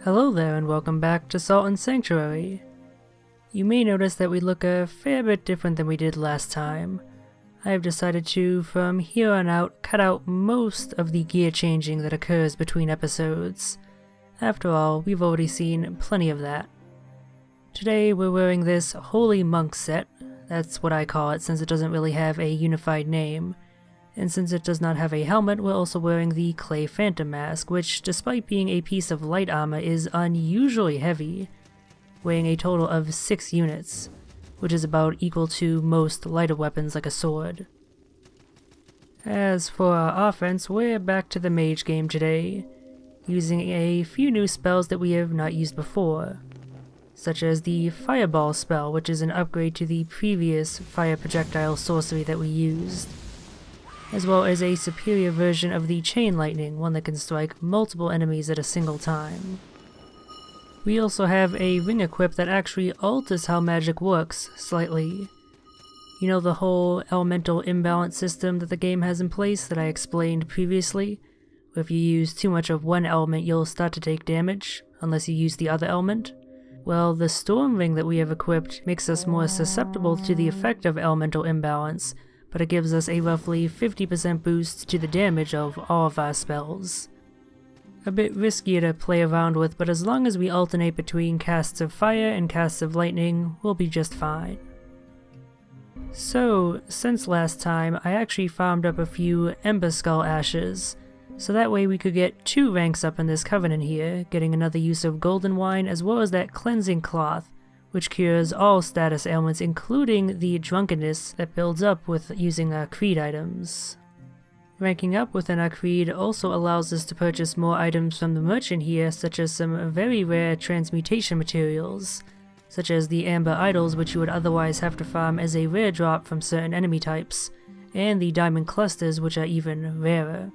Hello there and welcome back to Salt and Sanctuary. You may notice that we look a fair bit different than we did last time. I have decided to, from here on out, cut out most of the gear changing that occurs between episodes. After all, we've already seen plenty of that. Today we're wearing this Holy Monk set, that's what I call it since it doesn't really have a unified name. And since it does not have a helmet, we're also wearing the Clay Phantom Mask, which, despite being a piece of light armor, is unusually heavy, weighing a total of 6 units, which is about equal to most lighter weapons like a sword. As for our offense, we're back to the mage game today, using a few new spells that we have not used before, such as the Fireball spell, which is an upgrade to the previous fire projectile sorcery that we used, as well as a superior version of the Chain Lightning, one that can strike multiple enemies at a single time. We also have a ring equip that actually alters how magic works, slightly. You know the whole elemental imbalance system that the game has in place that I explained previously? Where if you use too much of one element you'll start to take damage, unless you use the other element? Well, the Storm Ring that we have equipped makes us more susceptible to the effect of elemental imbalance, but it gives us a roughly 50% boost to the damage of all of our spells. A bit riskier to play around with, but as long as we alternate between casts of fire and casts of lightning, we'll be just fine. So, since last time, I actually farmed up a few Ember Skull Ashes, so that way we could get 2 ranks up in this Covenant here, getting another use of Golden Wine as well as that Cleansing Cloth, which cures all status ailments including the drunkenness that builds up with using our creed items. Ranking up within our creed also allows us to purchase more items from the merchant here, such as some very rare transmutation materials, such as the Amber Idols, which you would otherwise have to farm as a rare drop from certain enemy types, and the Diamond Clusters, which are even rarer.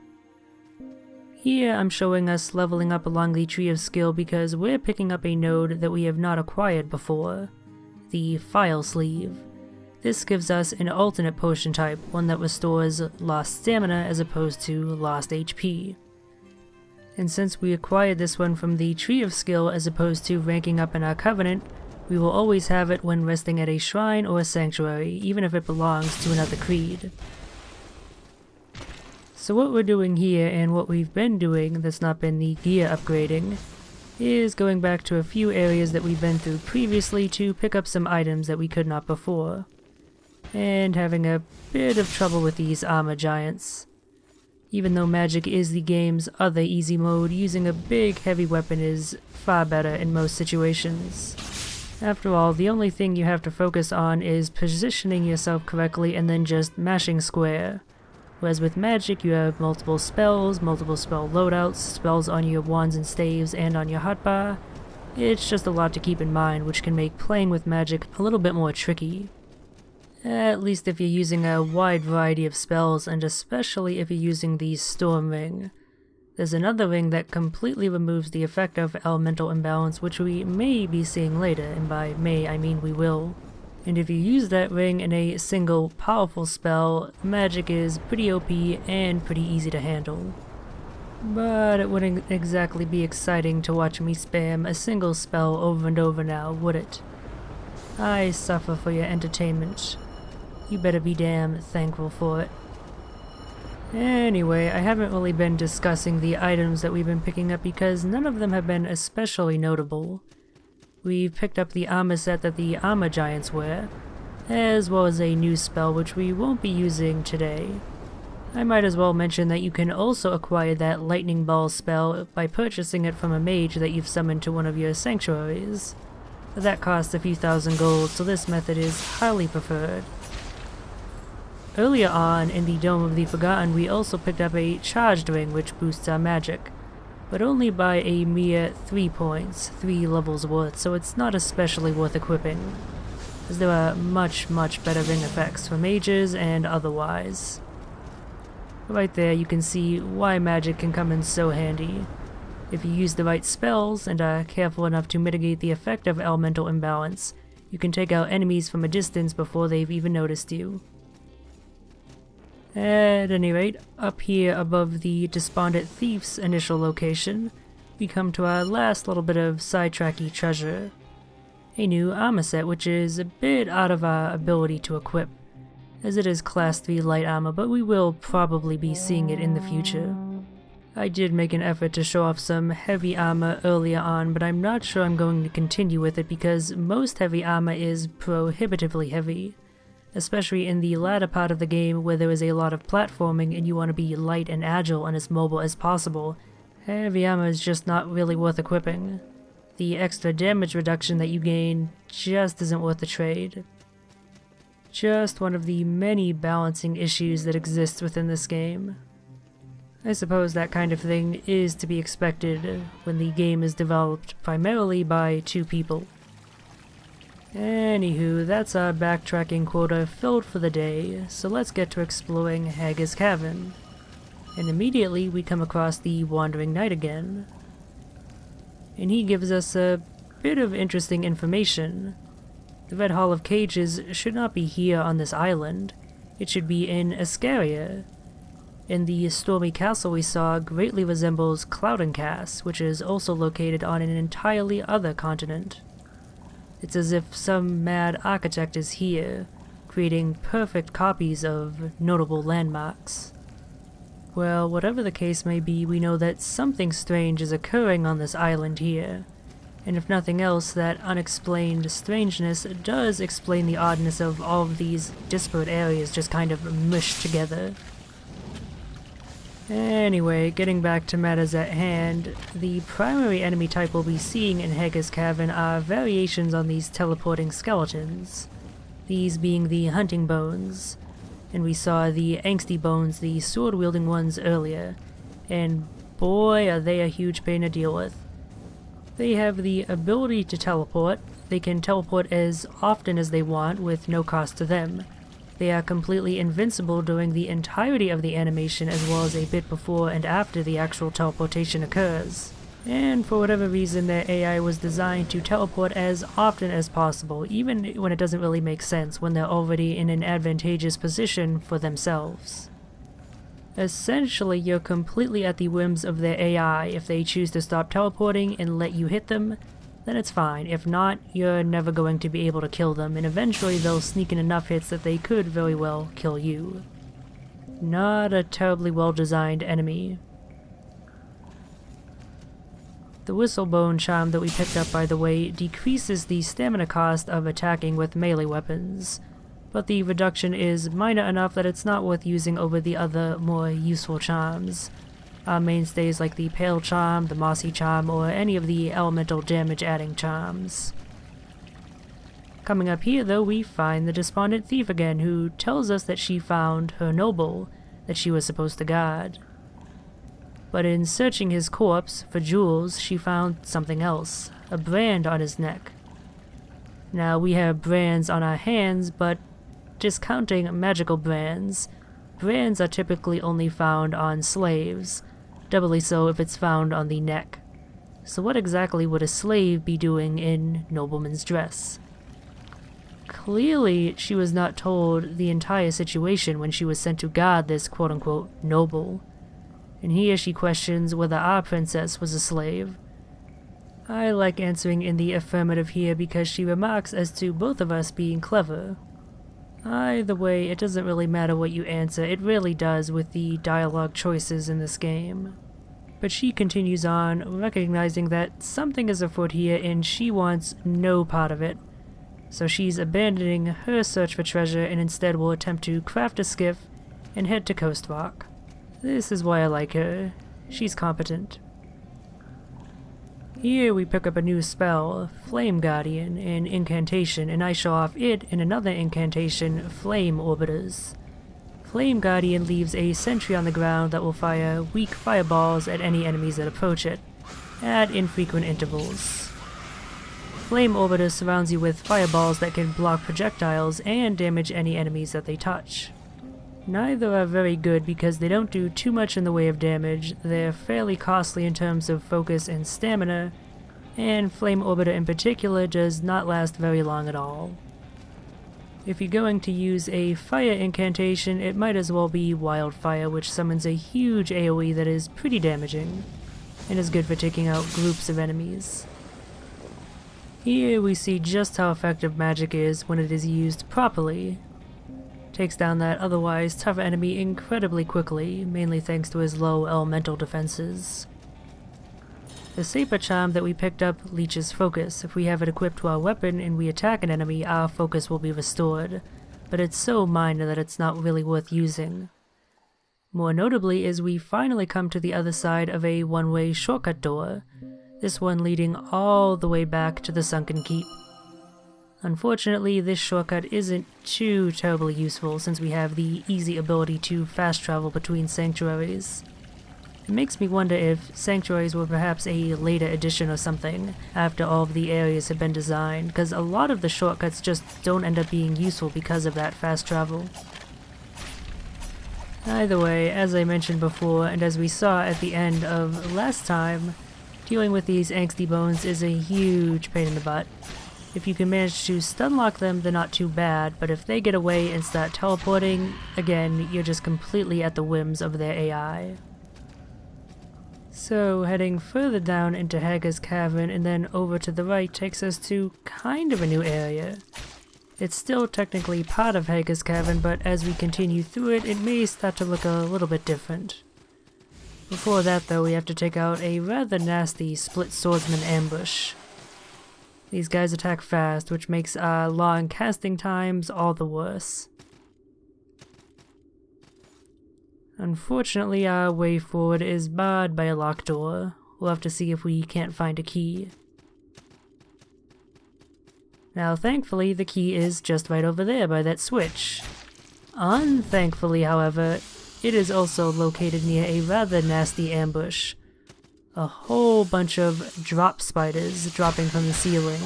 Here I'm showing us leveling up along the Tree of Skill because we're picking up a node that we have not acquired before, the File Sleeve. This gives us an alternate potion type, one that restores lost stamina as opposed to lost HP. And since we acquired this one from the Tree of Skill as opposed to ranking up in our Covenant, we will always have it when resting at a shrine or a sanctuary, even if it belongs to another creed. So what we're doing here, and what we've been doing that's not been the gear upgrading, is going back to a few areas that we've been through previously to pick up some items that we could not before, and having a bit of trouble with these armor giants. Even though magic is the game's other easy mode, using a big heavy weapon is far better in most situations. After all, the only thing you have to focus on is positioning yourself correctly and then just mashing square. Whereas with magic you have multiple spells, multiple spell loadouts, spells on your wands and staves and on your hotbar. It's just a lot to keep in mind, which can make playing with magic a little bit more tricky. At least if you're using a wide variety of spells, and especially if you're using the Storm Ring. There's another ring that completely removes the effect of elemental imbalance, which we may be seeing later, and by may I mean we will. And if you use that ring in a single powerful spell, magic is pretty OP and pretty easy to handle. But it wouldn't exactly be exciting to watch me spam a single spell over and over now, would it? I suffer for your entertainment. You better be damn thankful for it. Anyway, I haven't really been discussing the items that we've been picking up because none of them have been especially notable. We've picked up the armor set that the armor giants wear, as well as a new spell which we won't be using today. I might as well mention that you can also acquire that lightning ball spell by purchasing it from a mage that you've summoned to one of your sanctuaries. But that costs a few thousand gold, so this method is highly preferred. Earlier on, in the Dome of the Forgotten, we also picked up a charged ring which boosts our magic, but only by a mere 3 points, 3 levels worth, so it's not especially worth equipping, as there are much better ring effects for mages and otherwise. Right there you can see why magic can come in so handy. If you use the right spells and are careful enough to mitigate the effect of elemental imbalance, you can take out enemies from a distance before they've even noticed you. At any rate, up here above the Despondent Thief's initial location, we come to our last little bit of sidetracky treasure. A new armor set, which is a bit out of our ability to equip, as it is class 3 light armor, but we will probably be seeing it in the future. I did make an effort to show off some heavy armor earlier on, but I'm not sure I'm going to continue with it because most heavy armor is prohibitively heavy, especially in the latter part of the game where there is a lot of platforming and you want to be light and agile and as mobile as possible. Heavy armor is just not really worth equipping. The extra damage reduction that you gain just isn't worth the trade. Just one of the many balancing issues that exist within this game. I suppose that kind of thing is to be expected when the game is developed primarily by 2 people. Anywho, that's our backtracking quota filled for the day, so let's get to exploring Hager's Cavern. And immediately we come across the Wandering Knight again. And he gives us a bit of interesting information. The Red Hall of Cages should not be here on this island. It should be in Ascaria. And the stormy castle we saw greatly resembles Cloud'Ncast, which is also located on an entirely other continent. It's as if some mad architect is here, creating perfect copies of notable landmarks. Well, whatever the case may be, we know that something strange is occurring on this island here. And if nothing else, that unexplained strangeness does explain the oddness of all of these disparate areas just kind of mushed together. Anyway, getting back to matters at hand, the primary enemy type we'll be seeing in Hager's Cavern are variations on these teleporting skeletons, these being the hunting bones, and we saw the angsty bones, the sword-wielding ones earlier, and boy are they a huge pain to deal with. They have the ability to teleport. They can teleport as often as they want with no cost to them. They are completely invincible during the entirety of the animation as well as a bit before and after the actual teleportation occurs. And for whatever reason their AI was designed to teleport as often as possible, even when it doesn't really make sense when they're already in an advantageous position for themselves. Essentially, you're completely at the whims of their AI. If they choose to stop teleporting and let you hit them, then it's fine. If not, you're never going to be able to kill them, and eventually they'll sneak in enough hits that they could very well kill you. Not a terribly well-designed enemy. The Whistlebone charm that we picked up, by the way, decreases the stamina cost of attacking with melee weapons, but the reduction is minor enough that it's not worth using over the other more useful charms. Mainstays like the Pale Charm, the Mossy Charm, or any of the elemental damage adding charms. Coming up here though, we find the Despondent Thief again, who tells us that she found her noble that she was supposed to guard. But in searching his corpse for jewels, she found something else, a brand on his neck. Now we have brands on our hands, but discounting magical brands, brands are typically only found on slaves, doubly so if it's found on the neck. So what exactly would a slave be doing in nobleman's dress? Clearly, she was not told the entire situation when she was sent to guard this quote-unquote noble. And here she questions whether our princess was a slave. I like answering in the affirmative here because she remarks as to both of us being clever. Either way, it doesn't really matter what you answer, it really does with the dialogue choices in this game. But she continues on, recognizing that something is afoot here and she wants no part of it. So she's abandoning her search for treasure and instead will attempt to craft a skiff and head to Coast Rock. This is why I like her. She's competent. Here we pick up a new spell, Flame Guardian, an incantation, and I show off it in another incantation, Flame Orbiters. Flame Guardian leaves a sentry on the ground that will fire weak fireballs at any enemies that approach it, at infrequent intervals. Flame Orbiter surrounds you with fireballs that can block projectiles and damage any enemies that they touch. Neither are very good because they don't do too much in the way of damage, they're fairly costly in terms of focus and stamina, and Flame Orbiter in particular does not last very long at all. If you're going to use a fire incantation, it might as well be Wildfire, which summons a huge AoE that is pretty damaging. and is good for taking out groups of enemies. Here we see just how effective magic is when it is used properly. Takes down that otherwise tough enemy incredibly quickly, mainly thanks to his low elemental defenses. The Saber Charm that we picked up leeches focus. If we have it equipped to our weapon and we attack an enemy, our focus will be restored, but it's so minor that it's not really worth using. More notably is we finally come to the other side of a one-way shortcut door, this one leading all the way back to the Sunken Keep. Unfortunately, this shortcut isn't too terribly useful since we have the easy ability to fast travel between sanctuaries. It makes me wonder if sanctuaries were perhaps a later addition or something, after all of the areas have been designed, because a lot of the shortcuts just don't end up being useful because of that fast travel. Either way, as I mentioned before, and as we saw at the end of last time, dealing with these angsty bones is a huge pain in the butt. If you can manage to stunlock them, they're not too bad, but if they get away and start teleporting, again, you're just completely at the whims of their AI. So, heading further down into Hager's Cavern and then over to the right takes us to kind of a new area. It's still technically part of Hager's Cavern, but as we continue through it, it may start to look a little bit different. Before that though, we have to take out a rather nasty split swordsman ambush. These guys attack fast, which makes our long casting times all the worse. Unfortunately, our way forward is barred by a locked door. We'll have to see if we can't find a key. Now thankfully, the key is just right over there by that switch. Unthankfully, however, it is also located near a rather nasty ambush. A whole bunch of drop spiders dropping from the ceiling.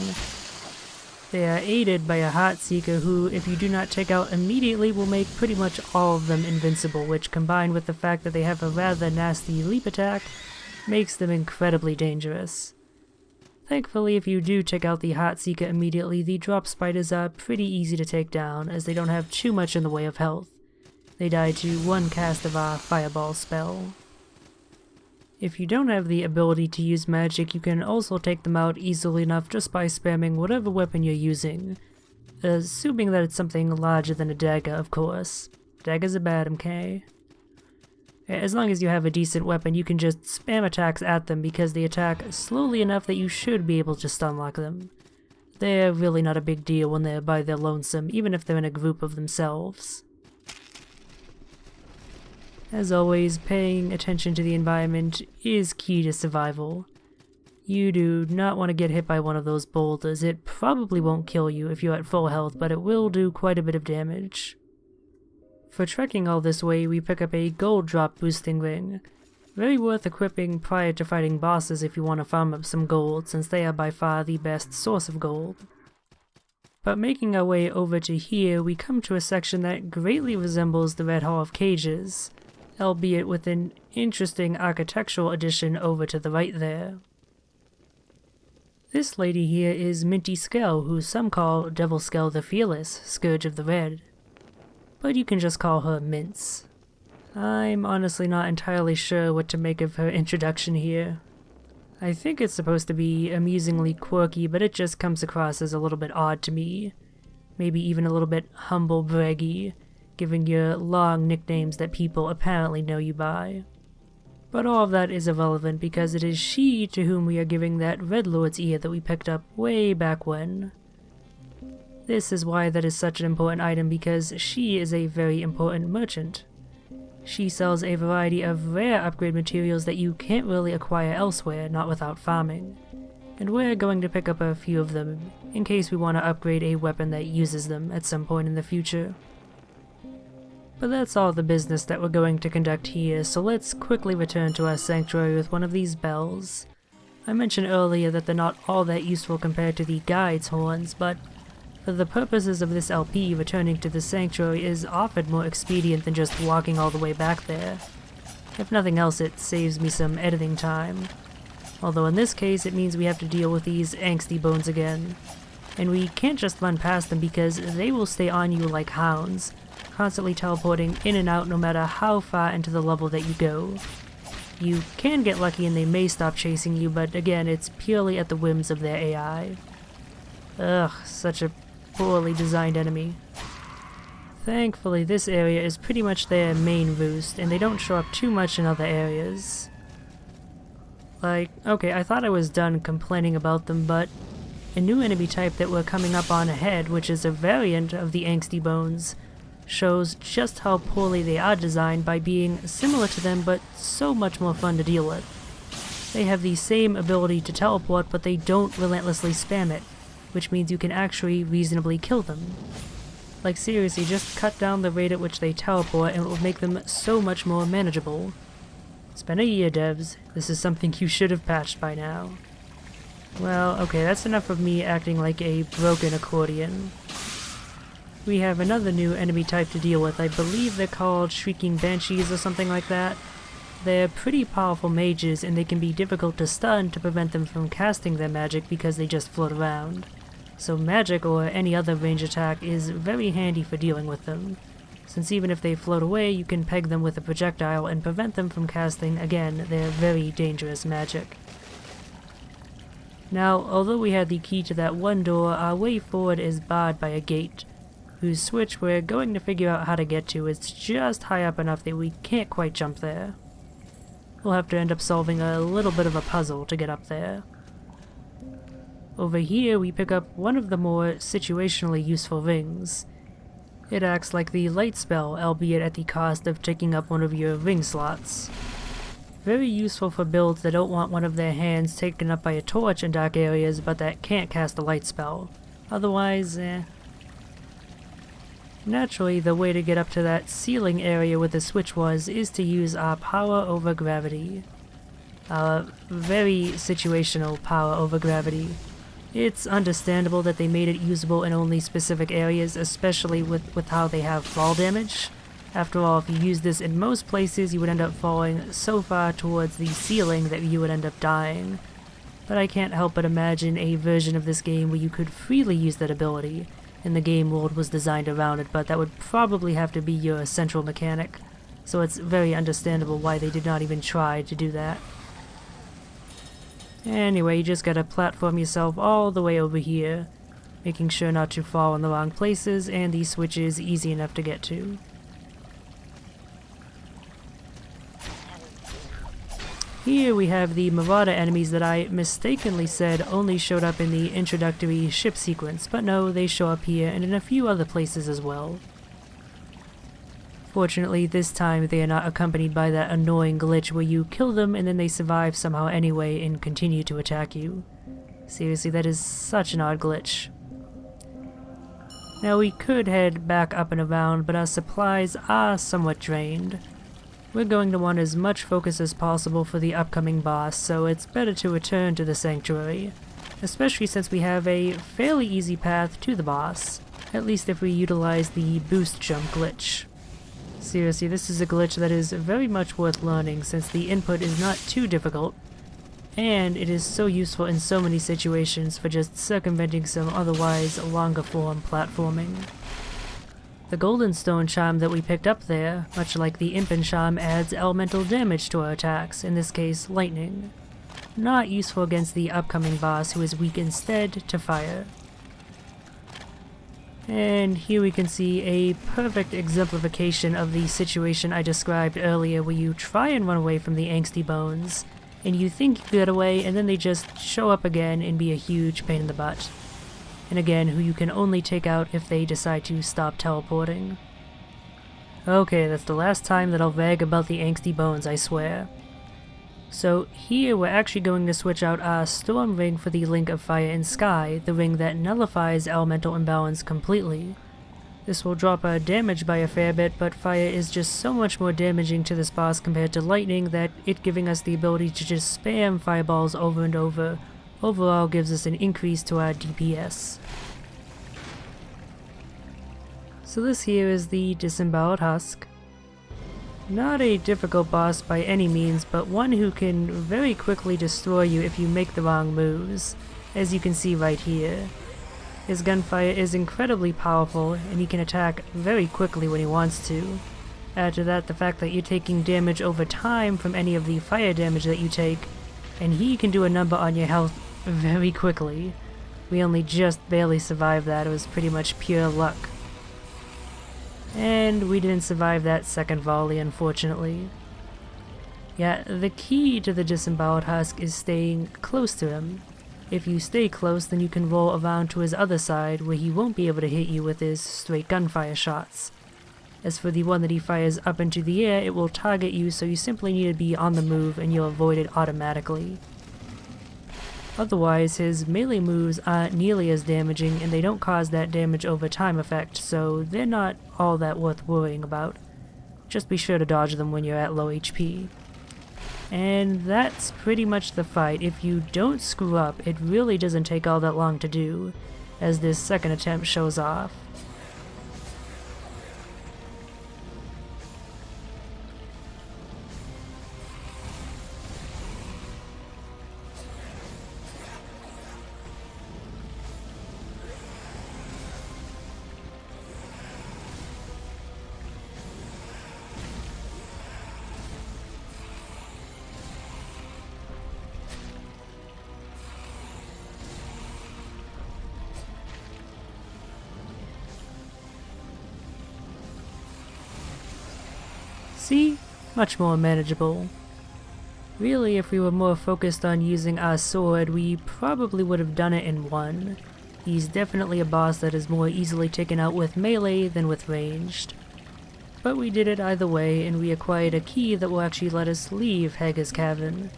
They are aided by a Heartseeker who, if you do not take out immediately, will make pretty much all of them invincible, which combined with the fact that they have a rather nasty leap attack, makes them incredibly dangerous. Thankfully, if you do take out the Heartseeker immediately, the drop spiders are pretty easy to take down, as they don't have too much in the way of health. They die to one cast of our Fireball spell. If you don't have the ability to use magic, you can also take them out easily enough just by spamming whatever weapon you're using. Assuming that it's something larger than a dagger, of course. Daggers are bad, okay? As long as you have a decent weapon, you can just spam attacks at them because they attack slowly enough that you should be able to stunlock them. They're really not a big deal when they're by their lonesome, even if they're in a group of themselves. As always, paying attention to the environment is key to survival. You do not want to get hit by one of those boulders. It probably won't kill you if you're at full health, but it will do quite a bit of damage. For trekking all this way, we pick up a gold drop boosting ring. Very worth equipping prior to fighting bosses if you want to farm up some gold, since they are by far the best source of gold. But making our way over to here, we come to a section that greatly resembles the Red Hall of Cages, albeit with an interesting architectural addition over to the right there. This lady here is Minty Skell, who some call Devil Skell the Fearless, Scourge of the Red. But you can just call her Mince. I'm honestly not entirely sure what to make of her introduction here. I think it's supposed to be amusingly quirky, but it just comes across as a little bit odd to me. Maybe even a little bit humble braggy, giving you long nicknames that people apparently know you by. But all of that is irrelevant because it is she to whom we are giving that Red Lord's ear that we picked up way back when. This is why that is such an important item, because she is a very important merchant. She sells a variety of rare upgrade materials that you can't really acquire elsewhere, not without farming. And we're going to pick up a few of them, in case we want to upgrade a weapon that uses them at some point in the future. But that's all the business that we're going to conduct here, so let's quickly return to our sanctuary with one of these bells. I mentioned earlier that they're not all that useful compared to the guide's horns, but for the purposes of this LP, returning to the sanctuary is often more expedient than just walking all the way back there. If nothing else, it saves me some editing time. Although in this case, it means we have to deal with these angsty bones again. And we can't just run past them because they will stay on you like hounds, constantly teleporting in and out no matter how far into the level that you go. You can get lucky and they may stop chasing you, but again, it's purely at the whims of their AI. Ugh, such a poorly designed enemy. Thankfully, this area is pretty much their main roost, and they don't show up too much in other areas. Like, okay, I thought I was done complaining about them, but a new enemy type that we're coming up on ahead, which is a variant of the Angsty Bones, shows just how poorly they are designed by being similar to them, but so much more fun to deal with. They have the same ability to teleport, but they don't relentlessly spam it, which means you can actually reasonably kill them. Like seriously, just cut down the rate at which they teleport and it will make them so much more manageable. It's been a year, devs. This is something you should have patched by now. Well, okay, that's enough of me acting like a broken accordion. We have another new enemy type to deal with. I believe they're called Shrieking Banshees or something like that. They're pretty powerful mages and they can be difficult to stun to prevent them from casting their magic because they just float around. So magic or any other range attack is very handy for dealing with them, since even if they float away you can peg them with a projectile and prevent them from casting, again, their very dangerous magic. Now, although we had the key to that one door, our way forward is barred by a gate, whose switch we're going to figure out how to get to. It's just high up enough that we can't quite jump there. We'll have to end up solving a little bit of a puzzle to get up there. Over here we pick up one of the more situationally useful rings. It acts like the light spell, albeit at the cost of taking up one of your ring slots. Very useful for builds that don't want one of their hands taken up by a torch in dark areas but that can't cast a light spell. Otherwise, Naturally, the way to get up to that ceiling area where the switch is to use our power over gravity. Our very situational power over gravity. It's understandable that they made it usable in only specific areas, especially with how they have fall damage. After all, if you use this in most places, you would end up falling so far towards the ceiling that you would end up dying. But I can't help but imagine a version of this game where you could freely use that ability, and the game world was designed around it, but that would probably have to be your central mechanic. So it's very understandable why they did not even try to do that. Anyway, you just gotta platform yourself all the way over here, making sure not to fall in the wrong places, and the switch is easy enough to get to. Here we have the Marauder enemies that I mistakenly said only showed up in the introductory ship sequence, but no, they show up here and in a few other places as well. Fortunately, this time they are not accompanied by that annoying glitch where you kill them and then they survive somehow anyway and continue to attack you. Seriously, that is such an odd glitch. Now we could head back up and around, but our supplies are somewhat drained. We're going to want as much focus as possible for the upcoming boss, so it's better to return to the sanctuary, especially since we have a fairly easy path to the boss, at least if we utilize the boost jump glitch. Seriously, this is a glitch that is very much worth learning since the input is not too difficult, and it is so useful in so many situations for just circumventing some otherwise longer form platforming. The Golden Stone charm that we picked up there, much like the Impen charm, adds elemental damage to our attacks, in this case lightning. Not useful against the upcoming boss who is weak instead to fire. And here we can see a perfect exemplification of the situation I described earlier where you try and run away from the Angsty Bones, and you think you get away and then they just show up again and be a huge pain in the butt. And again, who you can only take out if they decide to stop teleporting. Okay, that's the last time that I'll vag about the Angsty Bones, I swear. So here we're actually going to switch out our Storm Ring for the Link of Fire and Sky, the ring that nullifies elemental imbalance completely. This will drop our damage by a fair bit, but fire is just so much more damaging to this boss compared to lightning that it giving us the ability to just spam fireballs over and over overall gives us an increase to our DPS. So this here is the Disemboweled Husk. Not a difficult boss by any means, but one who can very quickly destroy you if you make the wrong moves, as you can see right here. His gunfire is incredibly powerful, and he can attack very quickly when he wants to. Add to that the fact that you're taking damage over time from any of the fire damage that you take, and he can do a number on your health very quickly. We only just barely survived that. It was pretty much pure luck. And we didn't survive that second volley, unfortunately. Yeah, the key to the Disemboweled Husk is staying close to him. If you stay close, then you can roll around to his other side, where he won't be able to hit you with his straight gunfire shots. As for the one that he fires up into the air, it will target you, so you simply need to be on the move and you'll avoid it automatically. Otherwise, his melee moves aren't nearly as damaging, and they don't cause that damage over time effect, so they're not all that worth worrying about. Just be sure to dodge them when you're at low HP. And that's pretty much the fight. If you don't screw up, it really doesn't take all that long to do, as this second attempt shows off. See? Much more manageable. Really, if we were more focused on using our sword, we probably would have done it in one. He's definitely a boss that is more easily taken out with melee than with ranged. But we did it either way, and we acquired a key that will actually let us leave Hager's Cavern.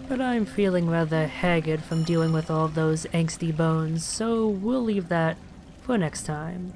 But I'm feeling rather haggard from dealing with all of those angsty bones, so we'll leave that for next time.